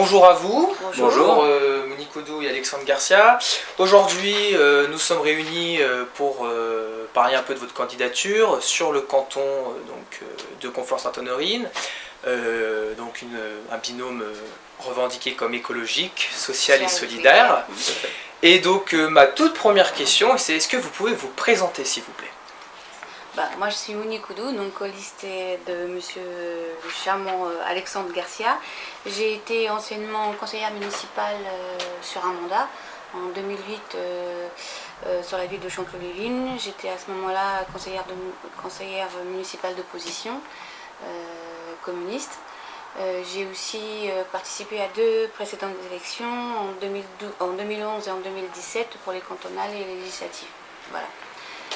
Bonjour à vous. Bonjour. Monique Oudou et Alexandre Garcia. Aujourd'hui, nous sommes réunis pour parler un peu de votre candidature sur le canton de Conflans-Sainte-Honorine. Un binôme revendiqué comme écologique, social et solidaire. Et donc ma toute première question, c'est est-ce que vous pouvez vous présenter s'il vous plaît? Moi je suis Monique Oudou, donc co-liste de monsieur le charmant Alexandre Garcia. J'ai été anciennement conseillère municipale sur un mandat en 2008 sur la ville de Chanteloup-les-Vignes. J'étais à ce moment-là conseillère municipale d'opposition communiste. J'ai aussi participé à deux précédentes élections en 2011 et en 2017 pour les cantonales et les législatives. Voilà.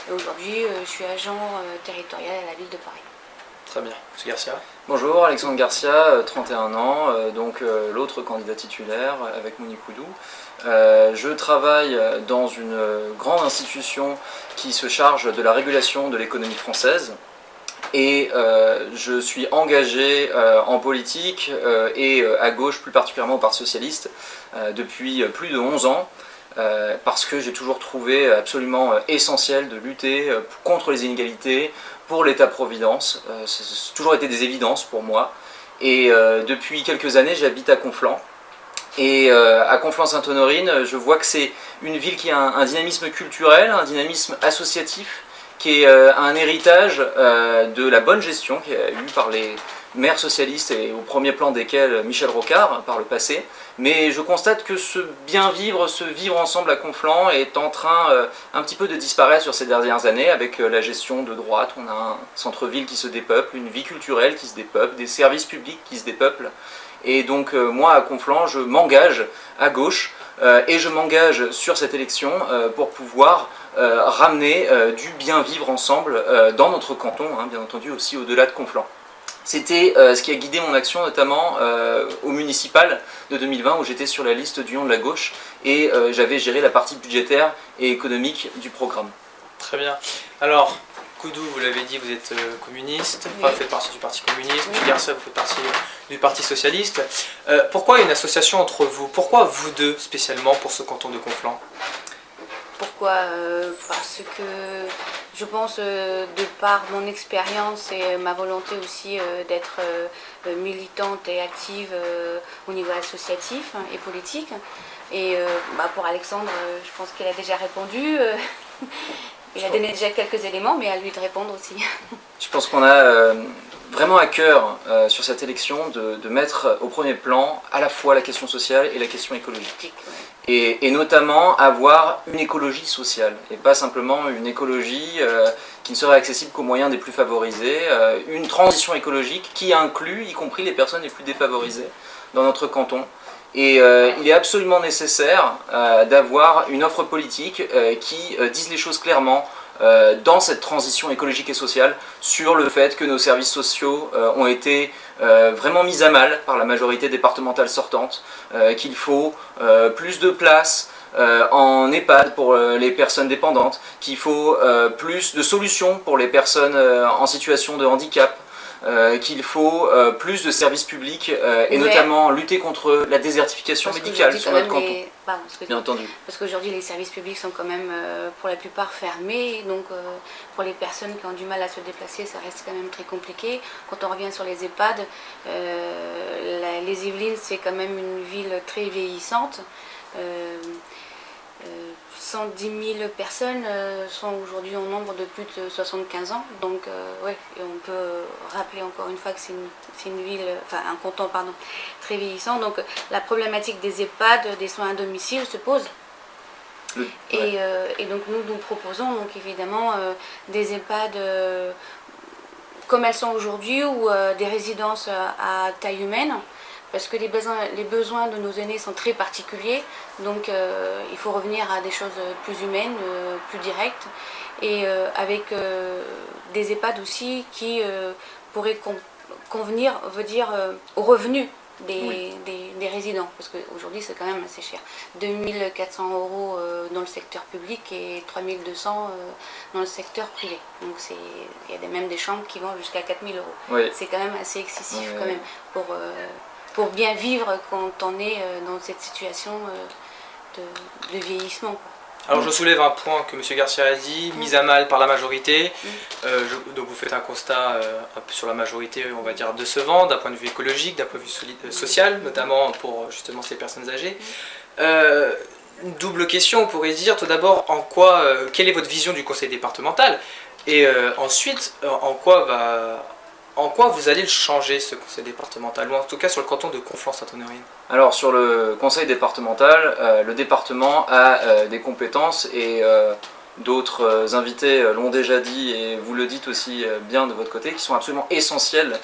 Et aujourd'hui, je suis agent territorial à la ville de Paris. Très bien. Monsieur Garcia. Bonjour, Alexandre Garcia, 31 ans, l'autre candidat titulaire avec Monique Oudou. Je travaille dans une grande institution qui se charge de la régulation de l'économie française. Et je suis engagé en politique et à gauche, plus particulièrement au Parti Socialiste, depuis plus de 11 ans. Parce que j'ai toujours trouvé absolument essentiel de lutter contre les inégalités, pour l'État-providence. C'est toujours été des évidences pour moi. Et depuis quelques années, j'habite à Conflans. Et à Conflans-Sainte-Honorine, je vois que c'est une ville qui a un dynamisme culturel, un dynamisme associatif, qui est un héritage de la bonne gestion qui a eu par les maires socialistes et au premier plan desquels Michel Rocard par le passé. Mais je constate que ce bien vivre, ce vivre ensemble à Conflans est en train un petit peu de disparaître sur ces dernières années avec la gestion de droite. On a un centre-ville qui se dépeuple, une vie culturelle qui se dépeuple, des services publics qui se dépeuplent. Et donc moi à Conflans, je m'engage à gauche et je m'engage sur cette élection pour pouvoir ramener du bien vivre ensemble dans notre canton, bien entendu aussi au-delà de Conflans. C'était ce qui a guidé mon action notamment au municipal de 2020 où j'étais sur la liste d'Union de la gauche et j'avais géré la partie budgétaire et économique du programme. Très bien. Alors, Koudou, vous l'avez dit, vous êtes communiste, Oui. faites partie du Parti communiste, Oui. Garcia, vous faites partie du Parti socialiste. Pourquoi une association entre vous? Pourquoi vous deux spécialement pour ce canton de Conflans? Pourquoi Parce que je pense, de par mon expérience et ma volonté aussi d'être militante et active au niveau associatif et politique. Et pour Alexandre, je pense qu'il a déjà répondu. Il a donné déjà quelques éléments, mais à lui de répondre aussi. Je pense qu'on a vraiment à cœur sur cette élection de mettre au premier plan à la fois la question sociale et la question écologique. Et notamment avoir une écologie sociale et pas simplement une écologie qui ne serait accessible qu'aux moyens des plus favorisés, une transition écologique qui inclut y compris les personnes les plus défavorisées dans notre canton. Et il est absolument nécessaire d'avoir une offre politique qui dise les choses clairement dans cette transition écologique et sociale sur le fait que nos services sociaux ont été vraiment mis à mal par la majorité départementale sortante, qu'il faut plus de place en EHPAD pour les personnes dépendantes, qu'il faut plus de solutions pour les personnes en situation de handicap, qu'il faut plus de services publics et notamment lutter contre la désertification médicale sur notre canton. Bien entendu. Parce qu'aujourd'hui les services publics sont quand même pour la plupart fermés, donc pour les personnes qui ont du mal à se déplacer, ça reste quand même très compliqué. Quand on revient sur les EHPAD, les Yvelines c'est quand même une ville très vieillissante. 110 000 personnes sont aujourd'hui au nombre de plus de 75 ans. Donc et on peut rappeler encore une fois que c'est une ville, enfin un canton pardon, très vieillissant. Donc la problématique des EHPAD, des soins à domicile se pose. Et donc nous proposons donc évidemment des EHPAD comme elles sont aujourd'hui ou des résidences à taille humaine. Parce que les besoins de nos aînés sont très particuliers, donc il faut revenir à des choses plus humaines, plus directes, et avec des EHPAD aussi qui pourraient convenir, aux revenus des résidents, parce qu'aujourd'hui c'est quand même assez cher. 2 400 € dans le secteur public et 3 200 dans le secteur privé. Donc il y a même des chambres qui vont jusqu'à 4 000 €. Oui. C'est quand même assez excessif quand même pour pour bien vivre quand on est dans cette situation de vieillissement, quoi. Alors je soulève un point que M. Garcia a dit, mise à mal par la majorité. Donc vous faites un constat un peu sur la majorité, on va dire, décevant, d'un point de vue écologique, d'un point de vue social, notamment pour justement ces personnes âgées. Une double question, on pourrait dire tout d'abord quelle est votre vision du conseil départemental, et ensuite en quoi vous allez le changer, ce conseil départemental, ou en tout cas sur le canton de Conflans-Sainte-Honorine. Alors sur le conseil départemental, le département a des compétences et d'autres invités l'ont déjà dit et vous le dites aussi bien de votre côté, qui sont absolument essentielles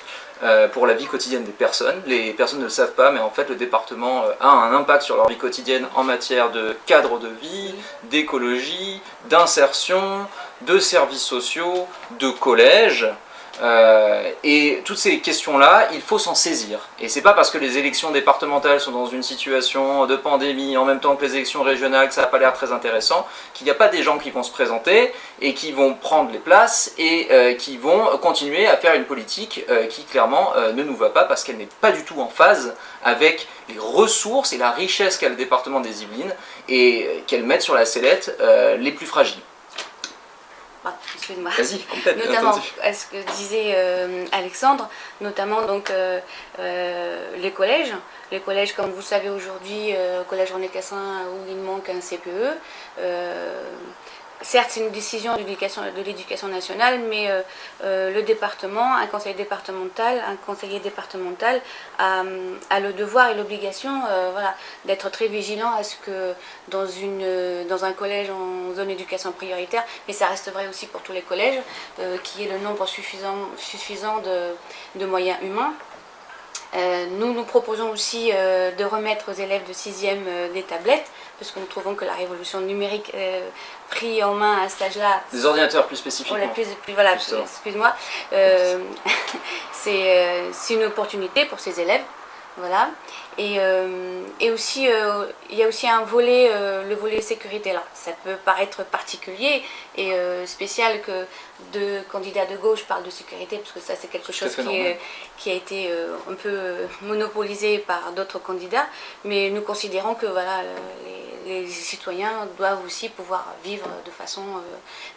pour la vie quotidienne des personnes. Les personnes ne le savent pas, mais en fait le département a un impact sur leur vie quotidienne en matière de cadre de vie, d'écologie, d'insertion, de services sociaux, de collège. Et toutes ces questions-là, il faut s'en saisir. Et c'est pas parce que les élections départementales sont dans une situation de pandémie en même temps que les élections régionales que ça n'a pas l'air très intéressant, qu'il n'y a pas des gens qui vont se présenter et qui vont prendre les places et qui vont continuer à faire une politique qui clairement ne nous va pas parce qu'elle n'est pas du tout en phase avec les ressources et la richesse qu'a le département des Yvelines et qu'elle mette sur la sellette les plus fragiles. Excuse-moi. Vas-y, complète. Notamment à ce que disait Alexandre, notamment donc les collèges. Les collèges, comme vous le savez aujourd'hui, collège René Cassin où il manque un CPE. Certes, c'est une décision de l'éducation nationale, mais le département, un conseiller départemental a le devoir et l'obligation d'être très vigilant à ce que dans un collège en zone éducation prioritaire, mais ça reste vrai aussi pour tous les collèges, qu'il y ait le nombre suffisant de moyens humains. Nous proposons aussi de remettre aux élèves de 6e des tablettes, parce que nous trouvons que la révolution numérique pris en main à cet âge-là... Des ordinateurs plus spécifiquement. Voilà, excuse-moi. C'est une opportunité pour ces élèves. Voilà. Et aussi, il y a aussi un volet, le volet sécurité là. Ça peut paraître particulier et spécial que deux candidats de gauche parlent de sécurité, parce que ça c'est quelque chose qui a été un peu monopolisé par d'autres candidats. Mais nous considérons que voilà, les citoyens doivent aussi pouvoir vivre de façon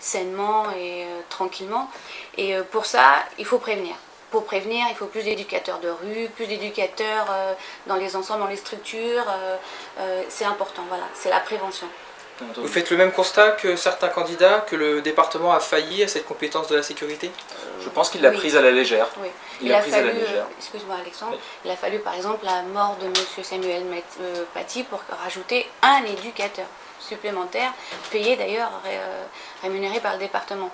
sainement et tranquillement. Et pour ça, il faut prévenir. Pour prévenir, il faut plus d'éducateurs de rue, plus d'éducateurs dans les ensembles, dans les structures. C'est important, voilà, c'est la prévention. Vous faites le même constat que certains candidats, que le département a failli à cette compétence de la sécurité ? Je pense qu'il l'a prise à la légère. Oui. Il a prise à la légère. Excuse-moi Alexandre, oui. Il a fallu par exemple la mort de M. Samuel Paty pour rajouter un éducateur supplémentaire, payé d'ailleurs, rémunéré par le département.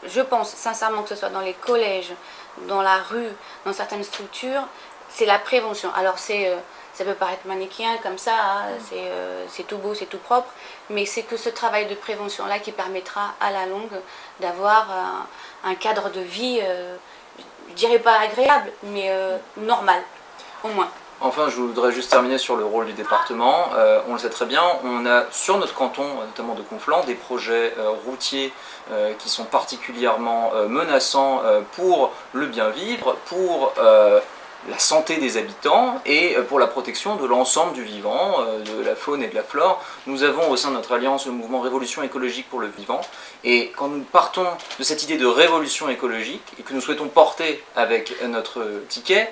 Je pense sincèrement que ce soit dans les collèges, dans la rue, dans certaines structures, c'est la prévention. Alors ça peut paraître manichéen comme ça, hein, c'est tout beau, c'est tout propre, mais c'est que ce travail de prévention-là qui permettra à la longue d'avoir un cadre de vie, je dirais pas agréable, mais normal, au moins. Enfin, je voudrais juste terminer sur le rôle du département. On le sait très bien, on a sur notre canton, notamment de Conflans, des projets routiers qui sont particulièrement menaçants pour le bien vivre, pour la santé des habitants et pour la protection de l'ensemble du vivant, de la faune et de la flore. Nous avons au sein de notre alliance le mouvement Révolution écologique pour le vivant, et quand nous partons de cette idée de révolution écologique et que nous souhaitons porter avec notre ticket,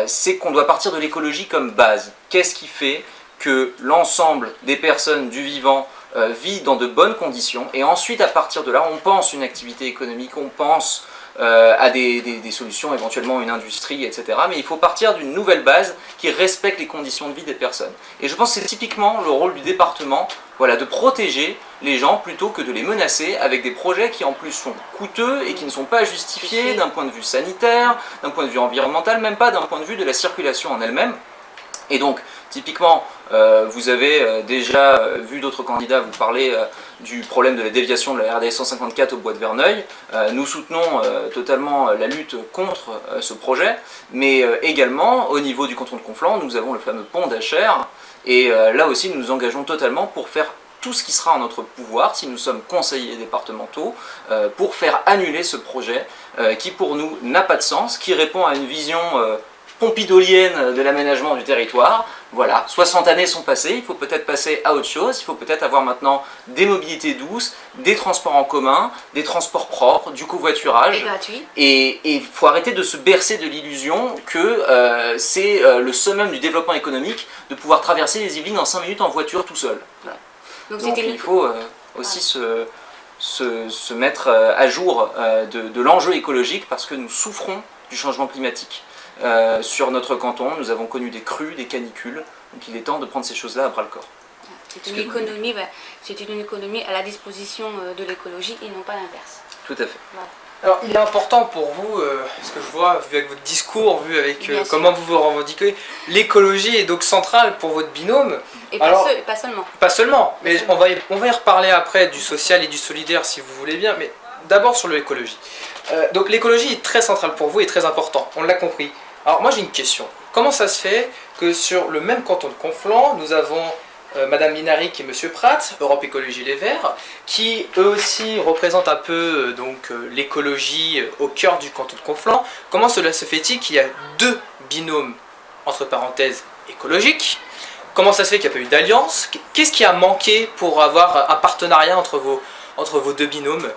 c'est qu'on doit partir de l'écologie comme base. Qu'est-ce qui fait que l'ensemble des personnes du vivant vit dans de bonnes conditions, et ensuite à partir de là on pense une activité économique, on pense à des solutions, éventuellement une industrie, etc. Mais il faut partir d'une nouvelle base qui respecte les conditions de vie des personnes. Et je pense que c'est typiquement le rôle du département, voilà, de protéger les gens plutôt que de les menacer avec des projets qui en plus sont coûteux et qui ne sont pas justifiés d'un point de vue sanitaire, d'un point de vue environnemental, même pas d'un point de vue de la circulation en elle-même. Et donc, typiquement, vous avez déjà vu d'autres candidats vous parler du problème de la déviation de la RD 154 au bois de Verneuil. Nous soutenons totalement la lutte contre ce projet, mais également au niveau du canton de Conflans, nous avons le fameux pont d'Achères, et là aussi nous nous engageons totalement pour faire tout ce qui sera en notre pouvoir, si nous sommes conseillers départementaux, pour faire annuler ce projet qui pour nous n'a pas de sens, qui répond à une vision pompidolienne de l'aménagement du territoire. Voilà, 60 années sont passées, il faut peut-être passer à autre chose, il faut peut-être avoir maintenant des mobilités douces, des transports en commun, des transports propres, du covoiturage. Et gratuit. Et il faut arrêter de se bercer de l'illusion que c'est le summum du développement économique de pouvoir traverser les Yvelines en 5 minutes en voiture tout seul. Voilà. Donc il faut aussi se mettre à jour de l'enjeu écologique parce que nous souffrons du changement climatique. Sur notre canton, nous avons connu des crues, des canicules, donc il est temps de prendre ces choses-là à bras-le-corps. C'est une économie à la disposition de l'écologie et non pas l'inverse. Tout à fait. Voilà. Alors, il est important pour vous, ce que je vois, vu avec votre discours, vu avec comment vous vous revendiquez, l'écologie est donc centrale pour votre binôme. Et Alors, pas seulement. Pas seulement, mais on va y reparler après du social et du solidaire si vous voulez bien, mais d'abord sur l'écologie. Donc l'écologie est très centrale pour vous et très important, on l'a compris. Alors moi j'ai une question, comment ça se fait que sur le même canton de Conflans, nous avons Madame Minaric et Monsieur Pratt, Europe Écologie Les Verts, qui eux aussi représentent un peu l'écologie au cœur du canton de Conflans. Comment cela se fait-il qu'il y a deux binômes, entre parenthèses, écologiques? Comment ça se fait qu'il n'y a pas eu d'alliance? Qu'est-ce qui a manqué pour avoir un partenariat entre vos deux binômes?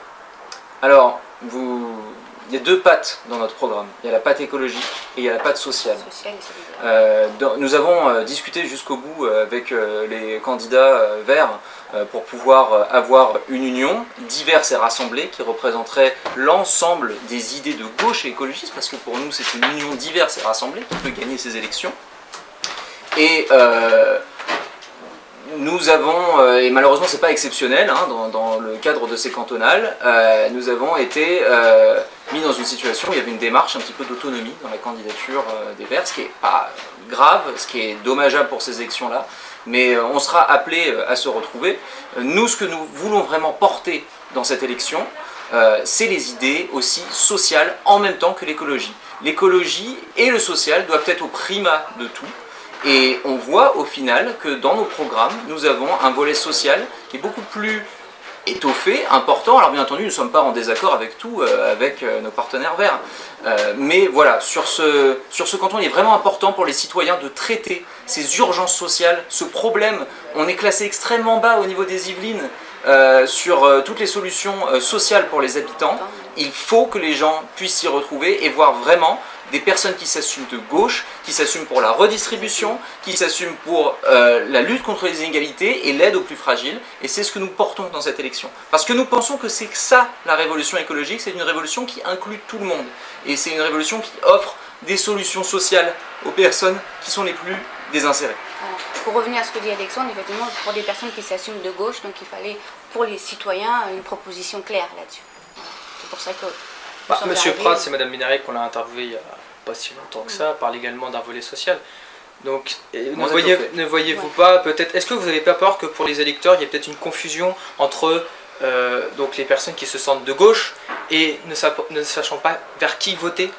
Alors, il y a deux pattes dans notre programme. Il y a la patte écologique et il y a la patte sociale. Social et solidaire. Nous avons discuté jusqu'au bout avec les candidats verts pour pouvoir avoir une union diverse et rassemblée qui représenterait l'ensemble des idées de gauche et écologistes, parce que pour nous c'est une union diverse et rassemblée qui peut gagner ces élections. Et nous avons, et malheureusement c'est pas exceptionnel hein, dans le cadre de ces cantonales, nous avons été mis dans une situation où il y avait une démarche un petit peu d'autonomie dans la candidature des Verts, ce qui est pas grave, ce qui est dommageable pour ces élections-là, mais on sera appelé à se retrouver. Nous, ce que nous voulons vraiment porter dans cette élection, c'est les idées aussi sociales en même temps que l'écologie. L'écologie et le social doivent être au primat de tout. Et on voit au final que dans nos programmes, nous avons un volet social qui est beaucoup plus étoffé, important. Alors bien entendu, nous ne sommes pas en désaccord avec tout, avec nos partenaires verts. Mais voilà, sur ce canton, il est vraiment important pour les citoyens de traiter ces urgences sociales, ce problème. On est classé extrêmement bas au niveau des Yvelines sur toutes les solutions sociales pour les habitants. Il faut que les gens puissent s'y retrouver et voir vraiment des personnes qui s'assument de gauche, qui s'assument pour la redistribution, qui s'assument pour la lutte contre les inégalités et l'aide aux plus fragiles. Et c'est ce que nous portons dans cette élection. Parce que nous pensons que c'est ça la révolution écologique, c'est une révolution qui inclut tout le monde. Et c'est une révolution qui offre des solutions sociales aux personnes qui sont les plus désinsérées. Alors, pour revenir à ce que dit Alexandre, effectivement, pour des personnes qui s'assument de gauche, donc il fallait pour les citoyens une proposition claire là-dessus. C'est pour ça que... Monsieur Pratt, c'est Madame Minaric qu'on a interviewé il n'y a pas si longtemps que ça, parle également d'un volet social. Donc, ne voyez-vous pas, peut-être, est-ce que vous n'avez pas peur que pour les électeurs, il y ait peut-être une confusion entre donc les personnes qui se sentent de gauche et ne sachant pas vers qui voter?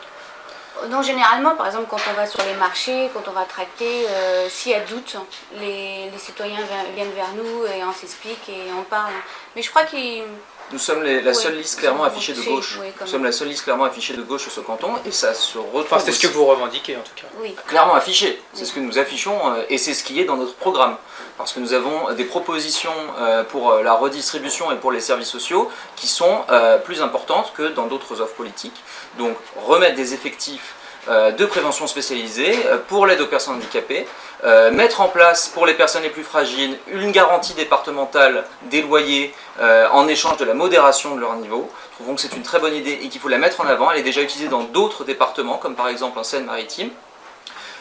Non, généralement, par exemple, quand on va sur les marchés, quand on va tracter, s'il y a doute, les citoyens viennent vers nous et on s'explique et on parle. Mais je crois qu'ils... Nous sommes la seule liste clairement affichée de gauche. Oui, nous sommes la seule liste clairement affichée de gauche sur ce canton et ça se retrouve. Enfin, c'est ce que vous revendiquez en tout cas. Oui. Clairement affiché, c'est ce que nous affichons et c'est ce qui est dans notre programme. Parce que nous avons des propositions pour la redistribution et pour les services sociaux qui sont plus importantes que dans d'autres offres politiques. Donc remettre des effectifs de prévention spécialisée pour l'aide aux personnes handicapées, mettre en place pour les personnes les plus fragiles une garantie départementale des loyers en échange de la modération de leur niveau. Nous trouvons que c'est une très bonne idée et qu'il faut la mettre en avant. Elle est déjà utilisée dans d'autres départements, comme par exemple en Seine-Maritime.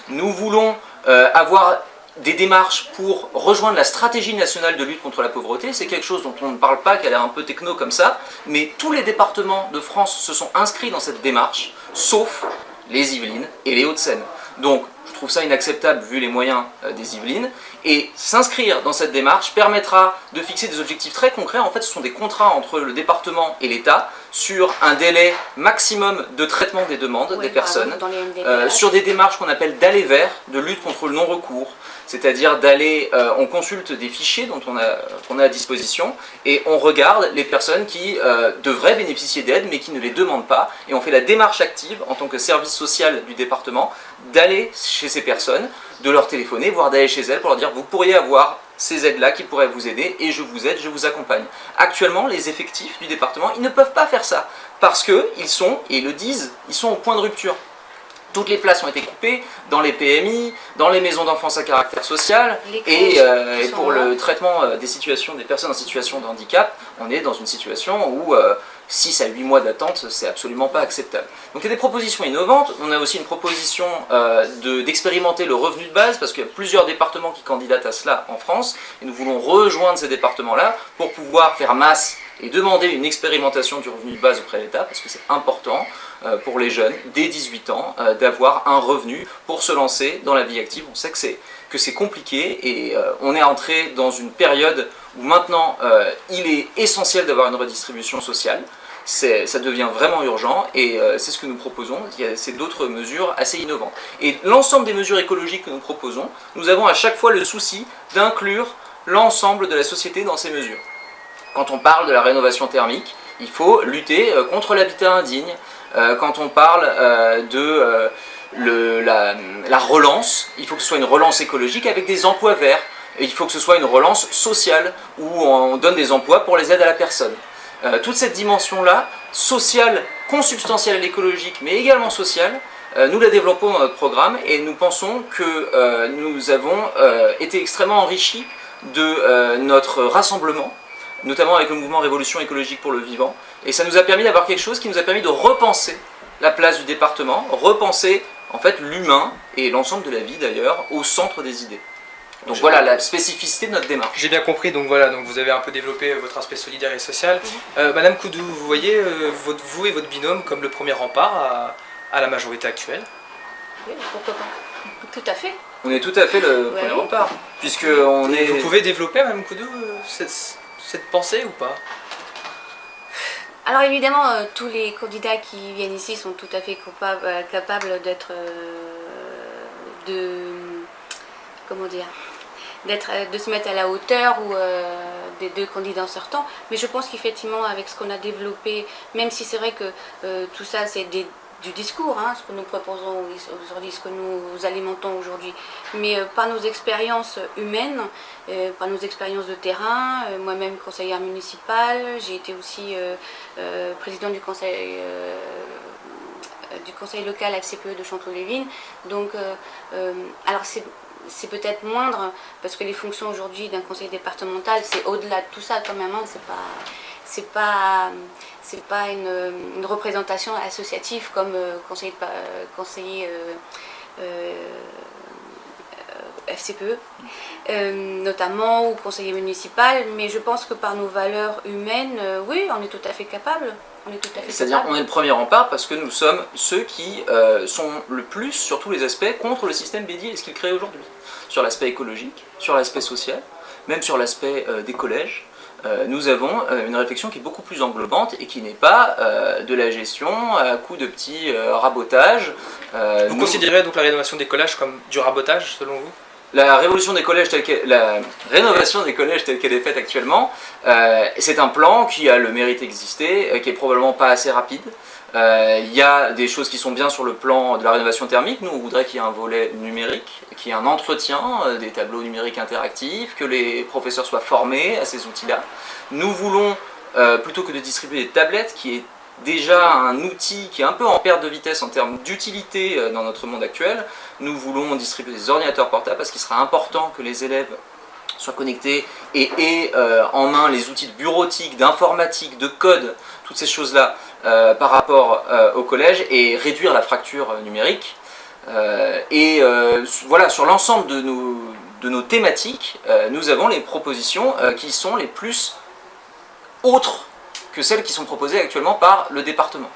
Nous voulons avoir des démarches pour rejoindre la stratégie nationale de lutte contre la pauvreté. C'est quelque chose dont on ne parle pas, qui a l'air un peu techno comme ça, mais tous les départements de France se sont inscrits dans cette démarche, sauf les Yvelines et les Hauts-de-Seine. Donc, Je trouve ça inacceptable vu les moyens des Yvelines. Et s'inscrire dans cette démarche permettra de fixer des objectifs très concrets. En fait, ce sont des contrats entre le département et l'État sur un délai maximum de traitement des demandes des personnes, dans les MDPH. sur des démarches qu'on appelle d'aller vers, de lutte contre le non-recours. C'est-à-dire d'aller, on consulte des fichiers qu'on a à disposition et on regarde les personnes qui devraient bénéficier d'aide mais qui ne les demandent pas. Et on fait la démarche active en tant que service social du département d'aller chez ces personnes, de leur téléphoner, voire d'aller chez elles pour leur dire vous pourriez avoir ces aides-là qui pourraient vous aider et je vous aide, je vous accompagne. Actuellement, les effectifs du département, ils ne peuvent pas faire ça parce qu'ils sont, et ils le disent, ils sont au point de rupture. Toutes les places ont été coupées dans les PMI, dans les maisons d'enfance à caractère social et pour le traitement des situations des personnes en situation de handicap, on est dans une situation où 6 à 8 mois d'attente, c'est absolument pas acceptable. Donc il y a des propositions innovantes, on a aussi une proposition d'expérimenter le revenu de base parce qu'il y a plusieurs départements qui candidatent à cela en France et nous voulons rejoindre ces départements-là pour pouvoir faire masse et demander une expérimentation du revenu de base auprès de l'État parce que c'est important pour les jeunes dès 18 ans d'avoir un revenu pour se lancer dans la vie active. On sait que c'est compliqué et on est entré dans une période où maintenant il est essentiel d'avoir une redistribution sociale. Ça devient vraiment urgent et c'est ce que nous proposons. C'est d'autres mesures assez innovantes. Et l'ensemble des mesures écologiques que nous proposons, nous avons à chaque fois le souci d'inclure l'ensemble de la société dans ces mesures. Quand on parle de la rénovation thermique, il faut lutter contre l'habitat indigne. Quand on parle de la relance, il faut que ce soit une relance écologique avec des emplois verts. Et il faut que ce soit une relance sociale où on donne des emplois pour les aides à la personne. Toute cette dimension-là, sociale, consubstantielle à l'écologique, mais également sociale, nous la développons dans notre programme et nous pensons que nous avons été extrêmement enrichis de notre rassemblement, notamment avec le mouvement Révolution écologique pour le vivant. Et ça nous a permis d'avoir quelque chose qui nous a permis de repenser la place du département, repenser en fait l'humain et l'ensemble de la vie d'ailleurs au centre des idées. Donc voilà la spécificité de notre démarche. J'ai bien compris, donc voilà, donc vous avez un peu développé votre aspect solidaire et social. Madame Koudou, vous voyez vous et votre binôme comme le premier rempart à la majorité actuelle? Oui, pourquoi pas. Tout à fait. On est tout à fait le premier rempart, puisque on est... Vous pouvez développer, Madame Koudou, cette pensée ou pas? Alors évidemment, tous les candidats qui viennent ici sont tout à fait capables d'être... comment dire, de se mettre à la hauteur des deux candidats sortants, mais je pense qu'effectivement avec ce qu'on a développé, même si c'est vrai que tout ça c'est du discours, hein, ce que nous proposons aujourd'hui, ce que nous alimentons aujourd'hui, mais par nos expériences humaines, par nos expériences de terrain, moi-même conseillère municipale, j'ai été aussi présidente du conseil local FCPE de Chanteau-les-Vignes, donc alors c'est peut-être moindre parce que les fonctions aujourd'hui d'un conseil départemental c'est au-delà de tout ça quand même, hein, c'est pas une représentation associative comme conseiller FCPE notamment ou conseiller municipal, mais je pense que par nos valeurs humaines, oui, on est tout à fait capable. C'est-à-dire on est le premier rempart parce que nous sommes ceux qui sont le plus sur tous les aspects contre le système Bédier et ce qu'il crée aujourd'hui. Sur l'aspect écologique, sur l'aspect social, même sur l'aspect des collèges, nous avons une réflexion qui est beaucoup plus englobante et qui n'est pas de la gestion à coup de petits rabotages. Vous considérez donc la rénovation des collèges comme du rabotage selon vous? La rénovation des collèges telle qu'elle est faite actuellement, c'est un plan qui a le mérite d'exister, qui est probablement pas assez rapide. Il y a des choses qui sont bien sur le plan de la rénovation thermique. Nous, on voudrait qu'il y ait un volet numérique, qu'il y ait un entretien des tableaux numériques interactifs, que les professeurs soient formés à ces outils-là. Nous voulons, plutôt que de distribuer des tablettes, qui est déjà un outil qui est un peu en perte de vitesse en termes d'utilité dans notre monde actuel, nous voulons distribuer des ordinateurs portables parce qu'il sera important que les élèves soient connectés et aient en main les outils de bureautique, d'informatique, de code, toutes ces choses-là par rapport au collège et réduire la fracture numérique. Voilà, sur l'ensemble de nos thématiques, nous avons les propositions qui sont les plus autres que celles qui sont proposées actuellement par le département.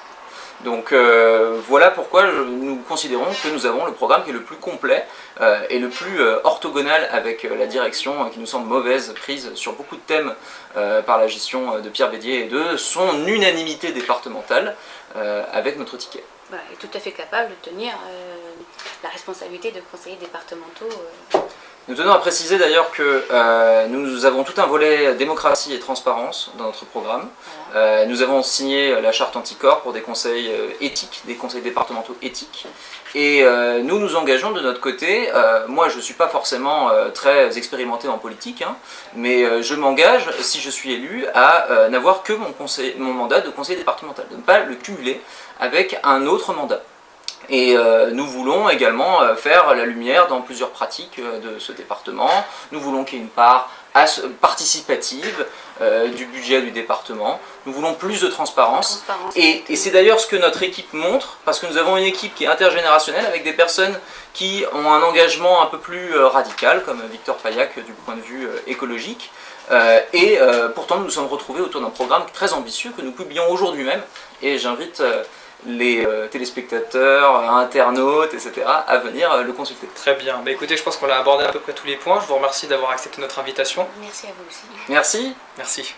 Donc voilà pourquoi nous considérons que nous avons le programme qui est le plus complet et le plus orthogonal avec la direction qui nous semble mauvaise, prise sur beaucoup de thèmes par la gestion de Pierre Bédier et de son unanimité départementale avec notre ticket. Voilà, est tout à fait capable de tenir la responsabilité de conseillers départementaux. Nous tenons à préciser d'ailleurs que nous avons tout un volet démocratie et transparence dans notre programme. Nous avons signé la charte anticorps pour des conseils éthiques, des conseils départementaux éthiques. Et nous nous engageons de notre côté, moi je ne suis pas forcément très expérimenté en politique, hein, mais je m'engage, si je suis élu, à n'avoir que mon mandat de conseiller départemental, de ne pas le cumuler avec un autre mandat. Et nous voulons également faire la lumière dans plusieurs pratiques de ce département. Nous voulons qu'il y ait une part participative du budget du département. Nous voulons plus de transparence. Et c'est d'ailleurs ce que notre équipe montre, parce que nous avons une équipe qui est intergénérationnelle, avec des personnes qui ont un engagement un peu plus radical, comme Victor Paillac du point de vue écologique. Pourtant, nous nous sommes retrouvés autour d'un programme très ambitieux que nous publions aujourd'hui même. Et j'invite les téléspectateurs, internautes, etc. à venir le consulter. Très bien. Bah, écoutez, je pense qu'on a abordé à peu près tous les points. Je vous remercie d'avoir accepté notre invitation. Merci à vous aussi. Merci. Merci.